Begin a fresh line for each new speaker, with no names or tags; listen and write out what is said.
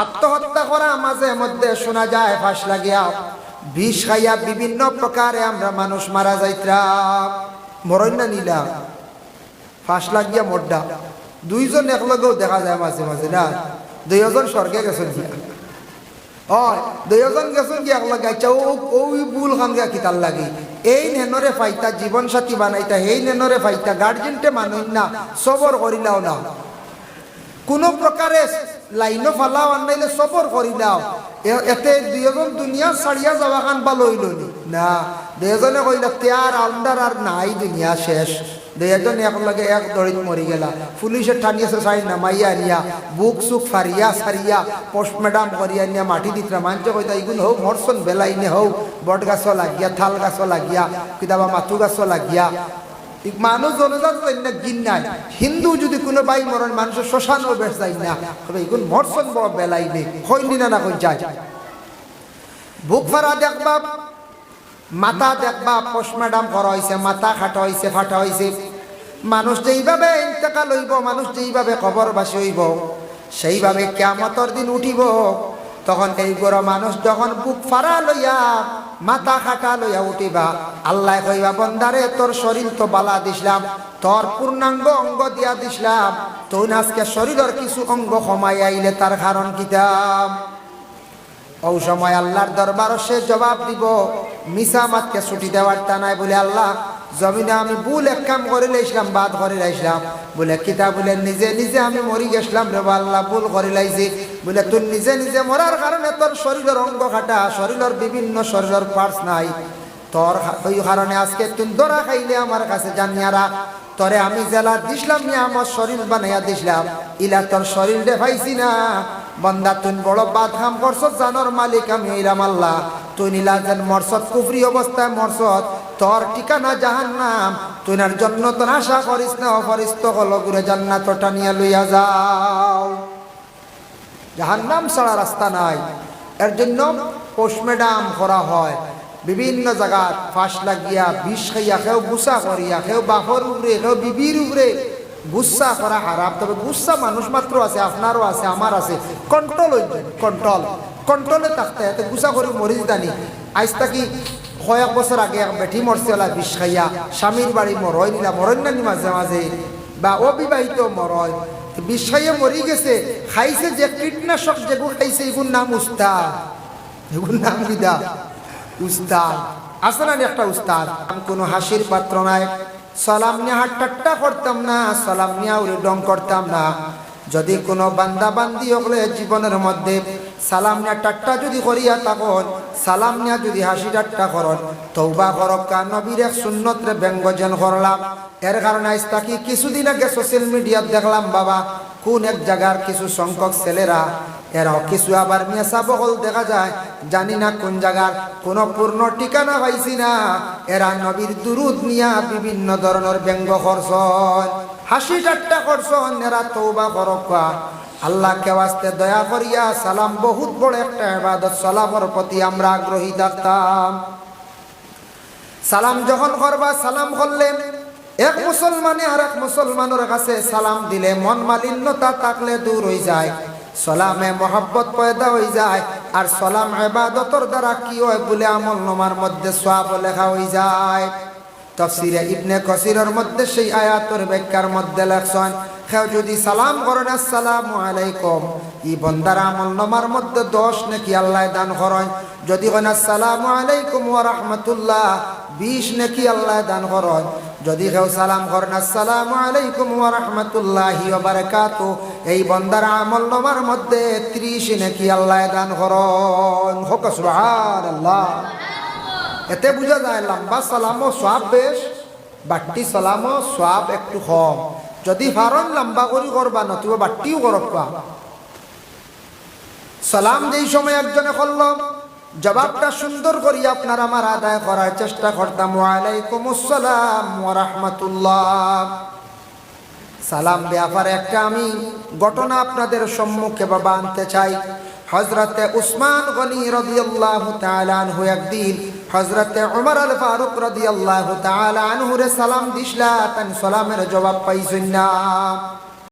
আত্মহত্যা করা মাঝে মধ্যে শোনা যায় ফাঁস লাগিয়া, বিষ খাইয়া বিভিন্ন প্রকারে আমরা মানুষ মারা যাইতাম। মরণ্যা নিলাম ফাঁস লাগিয়া মরডা, দুইজন একলগেও দেখা যায় মাঝে মাঝে না, দুইজন স্বর্গে গেছেন গিয়া, দুইজন গেছেন গিয়া একলগে আচ্ছা ওই বুল খান গিয়া কিতার লাগি এই নেনরে ফাইতা জীবন সাথী বানাইতা, এই নেনরে ফাইতা গার্জেনটে মানুষ না সবর করিলাও না, কোনো প্রকারে লাইনও ফালাও আনাইলে সবর করিলাও, এতে দুইজন দুনিয়া ছাড়িয়া যাওয়া খান ভালো হইল না। দুইজনে কইল তেয়ার আন্দার আর নাই, দুনিয়া শেষ। দুইজন একলগে এক দড়িত মরি গেলা, পুলিশে ঠানিয়েছে সাইন নামাইয়া নিয়া বুক সুক ফারিয়া সারিয়া পোস্টম্যাডাম করিয়া নিয়া মাটি দিতরা মানছে কইতা ইগুন হোক মরসন বেলাইনে হোক বট গাছ লাগিয়া থাল গাছ লাগিয়া কিতাবা মাথু গাছ লাগিয়া মানুষ জনজাত গিন নাই। হিন্দু যদি কোনো বাই মরণ মানুষের শ্মশানও বেশ যায় না, তবে এগুন মরসন বড় বেলাইনে হইনি না কই যায়। বুক ফারা দেখবা, মাথা দেখবা পোস্টম্যাডাম করা হয়েছে, মাথা খাটা হয়েছে ফাটা হয়েছে, মানুষ যেইভাবে ইন্তেকাল হইব, মানুষ যেইভাবে কবরবাসী হইব, সেইভাবে কিয়ামতের দিন উঠিব। তখন এই গরো মানুষ যখন বুক ফারা লইয়া মাথা খাটা লইয়া উঠিবা, আল্লাহ কইবা বন্দারে তোর শরীর তো বালা দিছিলাম, তোর পূর্ণাঙ্গ অঙ্গ দিয়া দিছিলাম, তুই আজকে শরীরের কিছু অঙ্গ কমাই আইলে তার কারণ কিতাম। ওই সময় আল্লাহর দরবার সে জবাব দিব, মিসা মাতকে ছুটি দেওয়ার তা নাই বলে আল্লাহ জমিনে আমি ভুল এক কাম করে লাইছিলাম, বাদ করে লাইছিলাম বলে কিতা বলে নিজে নিজে আমি মরি গেছিলাম রে আল্লাহ, ভুল করে লাইছি বলে তুই নিজে নিজে মরার কারণে তোর শরীরের অঙ্গ কাটা, শরীরের বিভিন্ন শরীরের পার্টস নাই, তোর ওই কারণে আজকে তুই দরা খাইলে আমার কাছে জানিয়ারা তোরে আমি জেলা দিছিলাম নিয়ে আমার শরীর বানাইয়া দিছিলাম, ইলা তোর শরীর দেখাইছি না বন্দা তুই বড় বাদ কাম করছত, জানোর মালিক আমি ইলাম আল্লাহ, তুই নিলা যেন মরসত কুফরি অবস্থায় মরসত, তোর ঠিকানা জাহান্নাম, তুই আর জন্নত আশা করিস না, অপরিস্ত হলো ঘুরে জান্নাতটা নিয়ে লইয়া যাও, জাহান্নাম ছাড়া রাস্তা নাই। এর জন্য পোস্টম্যাডাম করা হয় বিভিন্ন জায়গা, ফাঁস লাগিয়া বিষ খাইয়া, কেউ গুসা করিয়া, কেউ বাপর উপরে, কেউ বিবির উপরে গুসা করা হারাম। তবে গুসা মানুষ মাত্র আছে, আপনারও আছে, আমার আছে, কন্ট্রোল হইবে, কন্ট্রোলে থাকতে এতে গুসা করে মরিস দানি। আজ থাকি কয়েক বছর আগে এক বেটি মরছে ওলা বিষ খাইয়া, স্বামীর বাড়ি মরয় নিলা, মরণ নানি মাঝে মাঝে, বা অবিবাহিত মরয়, বিষ খাইয়া মরি গেছে, খাইছে যে কীটনাশক যেগুলো খাইছে এগুলোর নাম উস্তাদ, এগুলোর নাম বিদা উস্তাদ, আছে না একটা উস্তাদ। কোনো হাসির পাত্র নাই, সালাম নিয়ে হাট ঠাট্টা করতাম না, সালাম নিয়ে উড়ে করতাম না। যদি কোনো বান্দা বান্দি হলে জীবনের মধ্যে সালাম নিয়ে ঠাট্টা যদি করিয়া তখন সালাম নিয়ে যদি হাসি ঠাট্টা করন, তওবা করক্কা নবীর এক সুন্নতরে ব্যঙ্গজন করলাম। এর কারণে আজ তাকি কিছুদিন আগে সোশ্যাল মিডিয়াত দেখলাম বাবা কোন এক জায়গার কিছু সংখ্যক ছেলেরা, এরাও কিছু আবার মেসা বহল দেখা যায়, জানি না কোন জায়গার, কোনো পূর্ণ ঠিকানা পাইছি না, এরা নবীর দুরুদ নিয়া বিভিন্ন ধরনের ব্যঙ্গ করছন, হাসি ঠাট্টা করছন। এরা তওবা করক্কা, আল্লাহকে ওয়াস্তে দয়া করিয়া সালাম বহুত বড় একটা ইবাদত, সালামের প্রতি আমরা আগ্রহী থাকতাম। সালাম যখন করবা, সালাম করলে এক মুসলমানে আর এক মুসলমানের কাছে সালাম দিলে মন মালিন্যতা থাকলে দূর হয়ে যায়, সালামে মোহাব্বত পয়দা হয়ে যায়, আর সালাম ইবাদতর দ্বারা কি হয় বলে আমল নামার মধ্যে সওয়াব লেখা হয়ে যায়। তাফসীরে ইবনে কাসিরের মধ্যে সেই আয়াতের ব্যাখ্যার মধ্যে লেখছেন, কেউ যদি সালাম করেন আসসালামু আলাইকুম, ই বান্দার আমল নামার মধ্যে 10 নেকি আল্লাহ দান করেন। যদি কোন আসসালামু আলাইকুম ওয়া রাহমাতুল্লাহ, 20 নেকি আল্লাহ দান করেন। যদি কেউ সালাম করেন আসসালামু আলাইকুম ওয়া রাহমাতুল্লাহি ওয়া বারাকাতুহু, এই বান্দার আমল নামার মধ্যে 30 নেকি আল্লাহ দান করেন। হোক সুবহানাল্লাহ। এতে বোঝা যায় লম্বা সালামও সওয়াব বেশ, বাট্টি সালামও সওয়াব একটু কম। যদি ফারন লম্বা করি করবা, নতুবা বাট্টিও করবা। সালাম যেই সময় একজনে করল, জবাবটা সুন্দর করি আপনার আমার আদায় করার চেষ্টা করতাম, ওয়া আলাইকুমুস সালাম ওয়া রাহমাতুল্লাহ। সালাম ব্যাপারে একটা আমি ঘটনা আপনাদের সম্মুখে বাবা আনতে চাই। হযরতে উসমান গনি রাদিয়াল্লাহু তাআলা আনহু একদিন হযরতে ওমর আল ফারুক রাদিয়াল্লাহু তাআলা আনহু রে সালাম দিছলা, তান সালামের জবাব পাইছেন না।